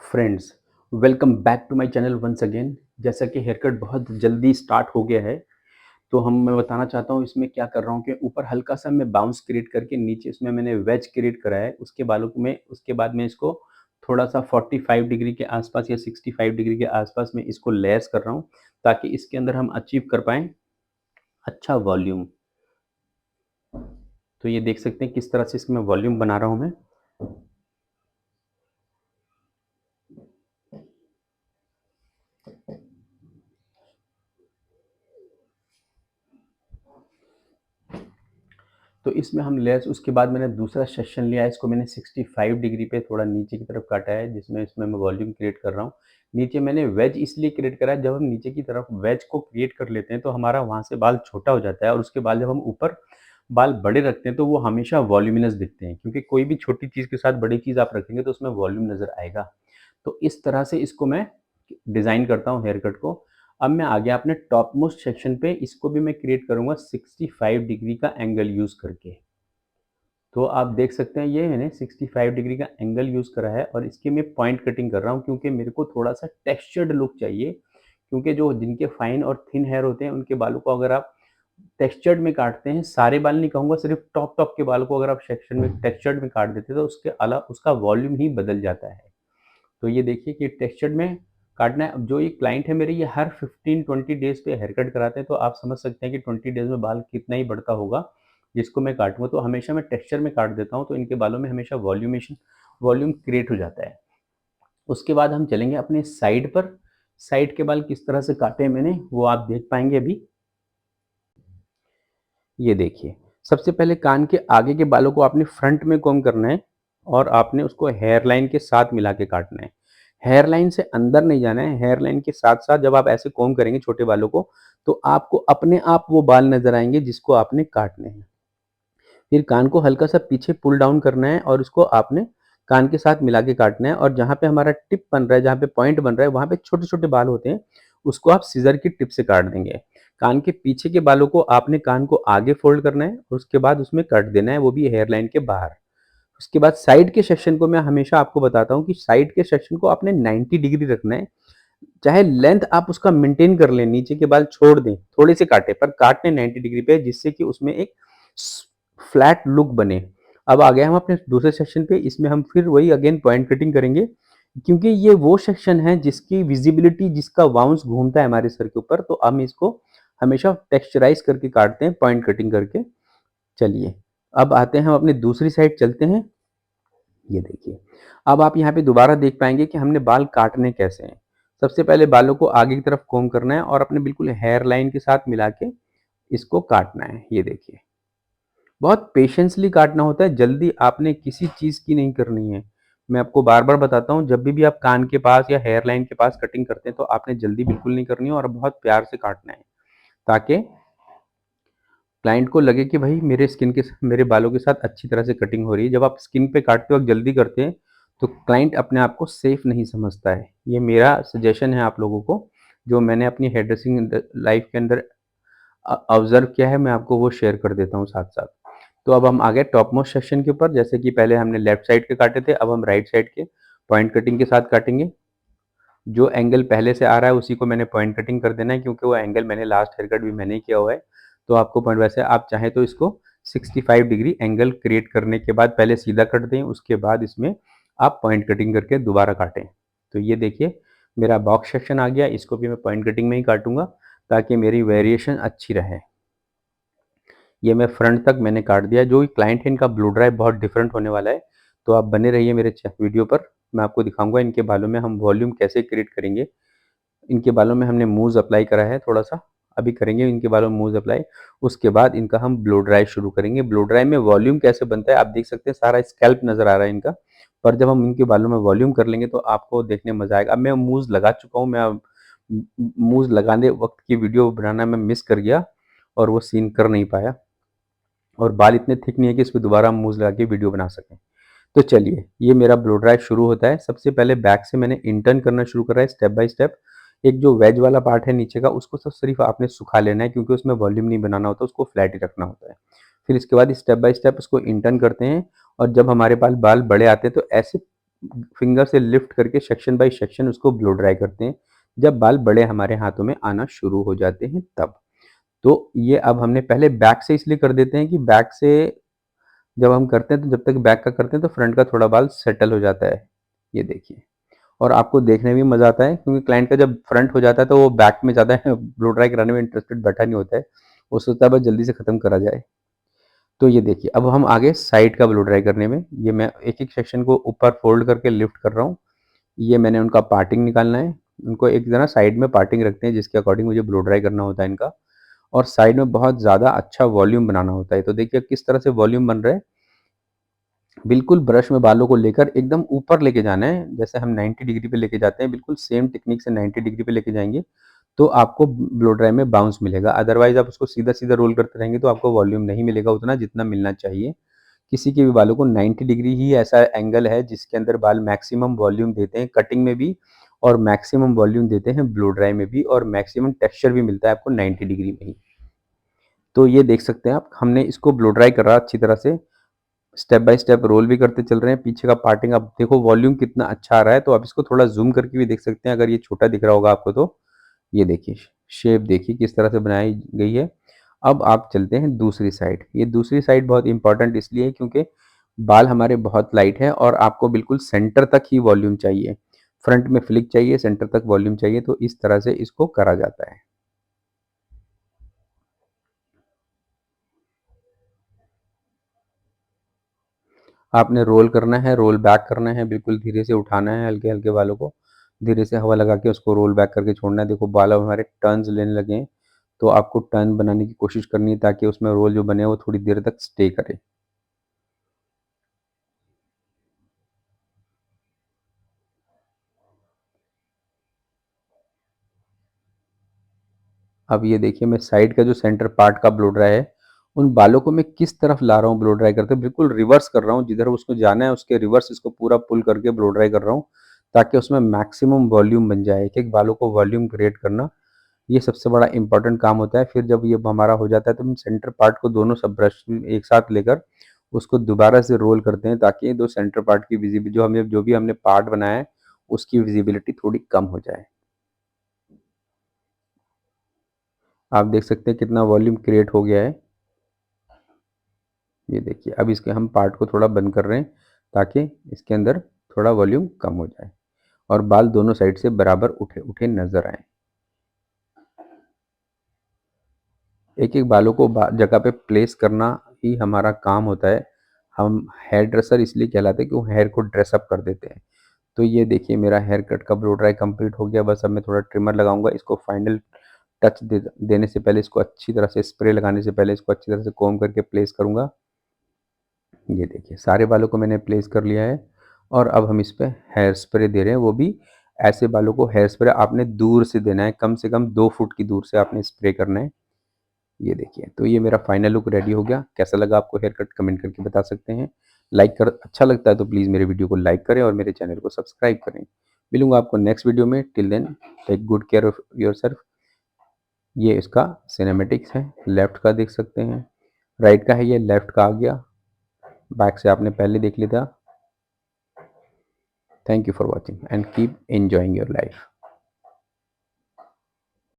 Friends, welcome back to my channel once again. जैसा कि hair cut बहुत जल्दी स्टार्ट हो गया है, तो मैं बताना चाहता हूँ इसमें क्या कर रहा हूँ कि ऊपर हल्का-सा मैं बाउंस क्रिएट करके नीचे इसमें मैंने वेज क्रिएट करा है। उसके बालों को मैं उसके बाद मैं इसको थोड़ा-सा 45 डिग्री के आस-पास या 65 डिग्री के आस-पास मैं इसको लेयर्स कर रहा हूँ, ताकि इसके अंदर हम अचीव कर पाएँ अच्छा वॉल्यूम। तो ये देख सकते हैं किस तरह से इसमें वॉल्यूम बना रहा हूँ मैं। तो इसमें हम लेयर्स उसके बाद मैंने दूसरा सेक्शन लिया है, इसको मैंने 65 डिग्री पे थोड़ा नीचे की तरफ काटा है, जिसमें इसमें मैं वॉल्यूम क्रिएट कर रहा हूँ। नीचे मैंने वेज इसलिए क्रिएट करा है, जब हम नीचे की तरफ वेज को क्रिएट कर लेते हैं तो हमारा वहाँ से बाल छोटा हो जाता है, और उसके बाद जब हम ऊपर बाल बड़े रखते हैं तो वो हमेशा वॉल्यूमिनस दिखते हैं, क्योंकि कोई भी छोटी चीज़ के साथ बड़ी चीज़ आप रखेंगे तो उसमें वॉल्यूम नज़र आएगा। तो इस तरह से इसको मैं डिज़ाइन करता हूँ हेयर कट को। अब मैं आ गया अपने टॉप मोस्ट सेक्शन पे, इसको भी मैं क्रिएट करूँगा 65 डिग्री का एंगल यूज़ करके। तो आप देख सकते हैं ये मैंने 65 डिग्री का एंगल यूज़ करा है, और इसकी मैं पॉइंट कटिंग कर रहा हूँ, क्योंकि मेरे को थोड़ा-सा टेक्सचर्ड लुक चाहिए। क्योंकि जो जिनके फाइन और थिन हेयर होते हैं उनके बालों को अगर आप टेक्सचर्ड में काटते हैं, सारे बाल नहीं कहूँगा, सिर्फ टॉप-टॉप के बाल को अगर आप सेक्शन में टेक्सचर्ड में काट देते हैं तो उसके उसका वॉल्यूम ही बदल जाता है। तो ये देखिए कि टेक्सचर्ड में काटना है। अब जो ये क्लाइंट है मेरे, ये हर 15-20 डेज़ पे हेयर कट कराते हैं, तो आप समझ सकते हैं कि 20 डेज़ में बाल कितना ही बढ़ता होगा, जिसको मैं काटूँगा। तो हमेशा मैं टेक्सचर में काट देता हूँ, तो इनके बालों में हमेशा वॉल्यूम क्रिएट हो जाता है। उसके बाद हम चलेंगे अपने साइड पर। साइड के बाल किस तरह से काटे हैं मैंने, वो आप देख पाएँगे अभी। ये देखिए, सबसे पहले कान के आगे के बालों को आपने फ्रंट में कोम्ब करना है, और आपने उसको हेयर लाइन के साथ मिला के काटना है। हेयर लाइन से अंदर नहीं जाना है, हेयर लाइन के साथ-साथ जब आप ऐसे कोम्ब करेंगे छोटे बालों को, तो आपको अपने आप वो बाल नज़र आएँगे जिसको आपने काटने हैं। फिर कान को हल्का-सा पीछे पुल डाउन करना है, और उसको आपने कान के साथ मिला के काटना है, और जहाँ पे हमारा टिप बन रहा है, जहाँ पे पॉइंट बन रहा है, वहाँ पे छोटे-छोटे बाल होते हैं, उसको आप सीज़र की टिप से काट देंगे। कान के पीछे के बालों को आपने कान को आगे फ़ोल्ड करना है, और उसके बाद उसमें कट देना है, वो भी हेयर लाइन के बाहर। उसके बाद साइड के सेक्शन को मैं हमेशा आपको बताता हूँ कि साइड के सेक्शन को आपने 90 डिग्री रखना है। चाहे लेंथ आप उसका मेंटेन कर लें, नीचे के बाल छोड़ दें, थोड़े से काटें, पर काटने 90 डिग्री पे, जिससे कि उसमें एक फ्लैट लुक बने। अब आ गए हम अपने दूसरे सेक्शन पे, इसमें हम फिर वही अगेन पॉइंट कटिंग करेंगे, क्योंकि ये वो सेक्शन है जिसकी विजिबिलिटी, जिसका बाउंस घूमता है हमारे सर के ऊपर, तो हम इसको हमेशा टेक्सचराइज करके काटते हैं, पॉइंट कटिंग करके। चलिए, अब आते हैं हम अपनी दूसरी साइड चलते हैं। ये देखिए, अब आप यहाँ पे दोबारा देख पाएँगे कि हमने बाल काटने कैसे हैं। सबसे पहले बालों को आगे की तरफ कोम्ब करना है, और अपने बिल्कुल हेयर लाइन के साथ मिला के इसको काटना है। ये देखिए, बहुत पेशेंसली काटना होता है, जल्दी आपने किसी चीज़ की नहीं करनी है। मैं आपको बार-बार बताता हूँ, जब भी आप कान के पास या हेयर लाइन के पास कटिंग करते हैं, तो आपने जल्दी बिल्कुल नहीं करनी है, और बहुत प्यार से काटना है, ताकि क्लाइंट को लगे कि भाई मेरे बालों के साथ अच्छी तरह से कटिंग हो रही है। जब आप स्किन पे काटते वक़्त जल्दी करते हैं, तो क्लाइंट अपने आप को सेफ नहीं समझता है। ये मेरा सजेशन है आप लोगों को, जो मैंने अपनी हेयर ड्रेसिंग लाइफ़ के अंदर ऑब्ज़र्व किया है, मैं आपको वो शेयर कर देता हूँ साथ-साथ। तो अब हम आ गए टॉप मोस्ट सेक्शन के ऊपर। जैसे कि पहले हमने लेफ्ट साइड के काटे थे, अब हम राइट साइड के पॉइंट कटिंग के साथ काटेंगे। जो एंगल पहले से आ रहा है उसी को मैंने पॉइंट कटिंग कर देना है, क्योंकि वो एंगल मैंने लास्ट हेयर कट भी मैंने ही किया हुआ है। तो आपको पॉइंट, वैसे आप चाहें तो इसको 65 डिग्री एंगल क्रिएट करने के बाद पहले सीधा कट दें, उसके बाद इसमें आप पॉइंट कटिंग करके दोबारा काटें। तो ये देखिए, मेरा बॉक्स सेक्शन आ गया, इसको भी मैं पॉइंट कटिंग में ही काटूँगा, ताकि मेरी वेरिएशन अच्छी रहे। ये मैं फ्रंट तक मैंने काट दिया। जो क्लाइंट है इनका ब्लो ड्राई बहुत डिफरेंट होने वाला है, तो आप बने रहिए मेरे वीडियो पर। मैं आपको दिखाऊँगा इनके बालों में हम वॉल्यूम कैसे क्रिएट करेंगे। इनके बालों में हमने मूज़ अप्लाई करा है थोड़ा-सा, अभी करेंगे इनके बालों में मूज़ अप्लाई, उसके बाद इनका हम ब्लो ड्राई शुरू करेंगे। ब्लो ड्राई में वॉल्यूम कैसे बनता है आप देख सकते हैं, सारा स्कैल्प नज़र आ रहा है इनका, पर जब हम इनके बालों में वॉल्यूम कर लेंगे तो आपको देखने में मज़ा आएगा। अब मैं मूज़ लगा चुका हूँ, मैं अब मूज़ लगाने वक़्त की वीडियो बनाना मैं मिस कर गया, और वो सीन कर नहीं पाया, और बाल इतने थिक नहीं है कि इसपे दोबारा हम मूज़ लगा के वीडियो बना सकें। तो चलिए, ये मेरा ब्लो ड्राई शुरू होता है। सबसे पहले बैक से मैंने इंटर्न करना शुरू करा है स्टेप बाय स्टेप। एक जो वेज वाला पार्ट है नीचे का, उसको सिर्फ आपने सुखा लेना है, क्योंकि उसमें वॉल्यूम नहीं बनाना होता, उसको फ्लैट ही रखना होता है। फिर इसके बाद स्टेप बाय स्टेप उसको इंटर्न करते हैं, और जब हमारे पास बाल बड़े आते हैं तो ऐसे फिंगर से लिफ्ट करके सेक्शन बाय सेक्शन उसको ब्लो ड्राई करते हैं, जब बाल बड़े हमारे हाथों में आना शुरू हो जाते हैं तब। तो ये अब हमने पहले बैक से इसलिए कर देते हैं कि बैक से जब हम करते हैं तो जब तक बैक का करते हैं तो फ्रंट का थोड़ा बाल सेटल हो जाता है। ये देखिए, और आपको देखने में भी मज़ा आता है क्योंकि क्लाइंट का जब फ्रंट हो जाता है तो वो बैक में ज़्यादा ब्लो ड्राई कराने में इंटरेस्टेड बैठा नहीं होता है। वो सोचता है बस जल्दी से ख़त्म करा जाए। तो ये देखिए, अब हम आगे साइड का ब्लो ड्राई करने में, ये मैं एक-एक सेक्शन को ऊपर फ़ोल्ड करके लिफ्ट कर रहा हूँ। ये मैंने उनका पार्टिंग निकालना है। उनको एक जरा साइड में पार्टिंग रखते हैं जिसके अकॉर्डिंग मुझे ब्लो ड्राई करना होता है इनका, और साइड में बहुत ज़्यादा अच्छा वॉल्यूम बनाना होता है। तो देखिए किस तरह से वॉल्यूम बन रहा है। बिल्कुल ब्रश में बालों को लेकर एकदम ऊपर लेके जाना है, जैसे हम 90 डिग्री पे लेके जाते हैं, बिल्कुल सेम टेक्निक से 90 डिग्री पे लेके जाएँगे, तो आपको ब्लो ड्राई में बाउंस मिलेगा। अदरवाइज़ आप उसको सीधा-सीधा रोल करते रहेंगे तो आपको वॉल्यूम नहीं मिलेगा उतना जितना मिलना चाहिए। किसी के भी बालों को 90 डिग्री ही ऐसा एंगल है जिसके अंदर बाल मैक्सिमम वॉल्यूम देते हैं कटिंग में भी, और मैक्सिमम वॉल्यूम देते हैं ब्लो ड्राई में भी, और मैक्सिमम टेक्सचर भी मिलता है आपको 90 डिग्री में ही। तो ये देख सकते हैं आप, हमने इसको ब्लो ड्राई करा अच्छी तरह से, स्टेप बाय स्टेप रोल भी करते चल रहे हैं। पीछे का पार्टिंग आप देखो वॉल्यूम कितना अच्छा आ रहा है, तो आप इसको थोड़ा ज़ूम करके भी देख सकते हैं अगर ये छोटा दिख रहा होगा आपको तो। ये देखिए, शेप देखिए किस तरह से बनाई गई है। अब आप चलते हैं दूसरी साइड। ये दूसरी साइड बहुत इम्पोर्टेंट इसलिए है क्योंकि बाल हमारे बहुत लाइट हैं और आपको बिल्कुल सेंटर तक ही वॉल्यूम चाहिए। फ्रंट में फ्लिक चाहिए, सेंटर तक वॉल्यूम चाहिए, तो इस तरह से इसको करा जाता है। आपने रोल करना है, रोल बैक करना है, बिल्कुल धीरे से उठाना है हल्के-हल्के बालों को। धीरे से हवा लगा के उसको रोल बैक करके छोड़ना है। देखो बाल अब हमारे टर्न्स लेने लगे हैं, तो आपको टर्न बनाने की कोशिश करनी है ताकि उसमें रोल जो बने वो थोड़ी देर तक स्टे करे। अब ये देखिए मैं साइड का जो सेंटर पार्ट का ब्लो ड्राई है, उन बालों को मैं किस तरफ ला रहा हूँ ब्लो ड्राई करते, बिल्कुल रिवर्स कर रहा हूँ, जिधर उसको जाना है उसके रिवर्स इसको पूरा पुल करके ब्लो ड्राई कर रहा हूँ, ताकि उसमें मैक्सिमम वॉल्यूम बन जाए। एक-एक बालों को वॉल्यूम क्रिएट करना, ये सबसे बड़ा इम्पोर्टेंट काम होता है। फिर जब ये हमारा हो जाता है तो हम सेंटर पार्ट को दोनों सब ब्रश एक साथ लेकर उसको दोबारा से रोल करते हैं ताकि दो सेंटर पार्ट की जो भी हमने पार्ट बनाया है, उसकी विजिबिलिटी थोड़ी कम हो जाए। आप देख सकते हैं कितना वॉल्यूम क्रिएट हो गया है। ये देखिए, अब इसके हम पार्ट को थोड़ा बंद कर रहे हैं ताकि इसके अंदर थोड़ा वॉल्यूम कम हो जाए और बाल दोनों साइड से बराबर उठे-उठे नज़र आएँ। एक-एक बालों को जगह पे प्लेस करना ही हमारा काम होता है। हम हेयर ड्रेसर इसलिए कहलाते हैं कि वो हेयर को ड्रेस अप कर देते हैं। तो ये देखिए मेरा हेयर कट का ब्लो ड्राई कंप्लीट हो गया। बस अब मैं थोड़ा ट्रिमर लगाऊँगा। इसको फाइनल टच देने से पहले, इसको अच्छी तरह से स्प्रे लगाने से पहले इसको अच्छी तरह से कोम्ब करके प्लेस करूँगा। ये देखिए सारे बालों को मैंने प्लेस कर लिया है और अब हम इस पे हेयर स्प्रे दे रहे हैं। वो भी ऐसे बालों को हेयर स्प्रे आपने दूर से देना है, कम से कम 2 फुट की दूर से आपने स्प्रे करना है। ये देखिए, तो ये मेरा फाइनल लुक रेडी हो गया। कैसा लगा आपको हेयर कट कमेंट करके बता सकते हैं। लाइक कर अच्छा लगता है तो प्लीज़ मेरे वीडियो को लाइक करें और मेरे चैनल को सब्सक्राइब करें। मिलूँगा आपको नेक्स्ट वीडियो में। Till then take good care of yourself. ये इसका सिनेमैटिक्स है, लेफ्ट का देख सकते हैं, राइट का है, ये लेफ्ट का आ गया, बैक से आपने पहले देख लिया था। Thank you for watching and keep enjoying your life.